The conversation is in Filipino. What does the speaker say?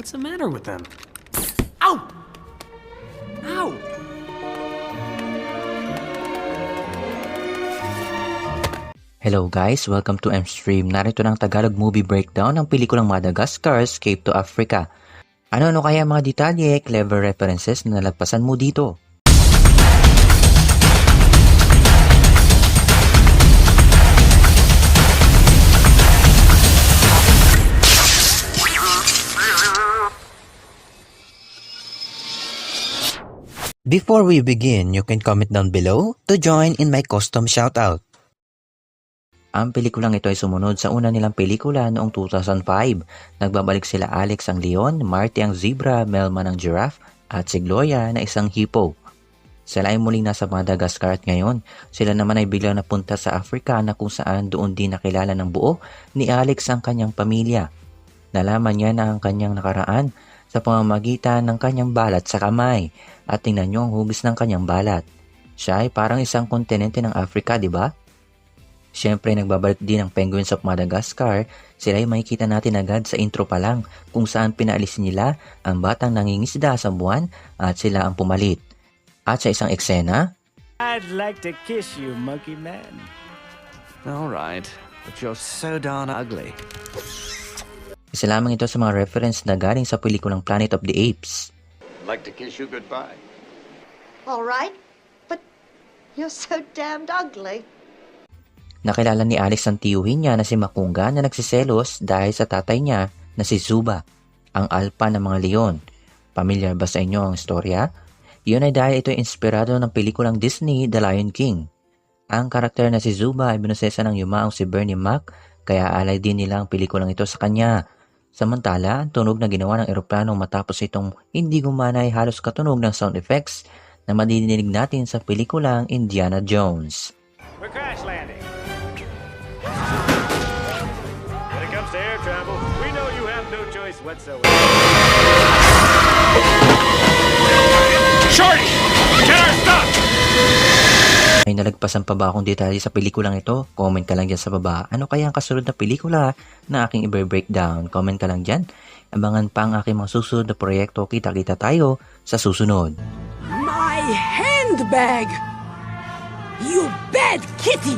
What's the matter with them? Ow! Ow! Hello guys, welcome to Mstream. Narito ng Tagalog movie breakdown ng pelikulang Madagascar, Escape to Africa. Ano-ano kaya mga detalye, clever references na nalagpasan mo dito? Before we begin, you can comment down below to join in my custom shoutout. Ang pelikulang ito ay sumunod sa una nilang pelikula noong 2005. Nagbabalik sila Alex ang leon, Marty ang zebra, Melman ang giraffe, at si Gloria na isang hippo. Sila ay muling nasa Madagascar at ngayon, sila naman ay biglang napunta sa Africa na kung saan doon din nakilala ng buo ni Alex ang kanyang pamilya. Nalaman niya na ang kanyang nakaraan sa pamamagitan ng kanyang balat sa kamay at tingnan niyo ang hugis ng kanyang balat. Siya ay parang isang kontinente ng Africa, di ba? Siyempre, nagbabalik din ang Penguins of Madagascar. Sila ay makikita natin agad sa intro pa lang kung saan pinaalis nila ang batang nangingisda sa buwan at sila ang pumalit. At sa isang eksena, I'd like to kiss you, monkey man. All right, but you're so darn ugly. isa lamang ito sa mga reference na galing sa pelikulang Planet of the Apes. I'd like to kiss you goodbye. All right, but you're so damned ugly. Nakilala ni Alex ang tiyuhin niya na si Makunga na nagsiselos dahil sa tatay niya na si Zuba, ang alpha ng mga leon. Pamilyar ba sa inyo ang istorya? Yun ay dahil ito ay inspirado ng pelikulang Disney, The Lion King. Ang karakter na si Zuba ay binusesa ng yumaong si Bernie Mac, kaya alay din nila ang pelikulang ito sa kanya. Samantala, ang tunog na ginawa ng eroplano matapos itong hindi gumana ay halos katunog ng sound effects na madidinig natin sa pelikulang Indiana Jones. We're crash landing. When it comes to air travel, we know you have no choice whatsoever. Shorty! Get our stuff! Ay nalagpasan pa ba akong detalye sa pelikulang ito? Comment ka lang dyan sa baba. Ano kaya ang kasunod na pelikula na aking i-breakdown? Comment ka lang dyan. Abangan pa ang aking mga susunod na proyekto. Kita-kita tayo sa susunod. My handbag! You bad kitty!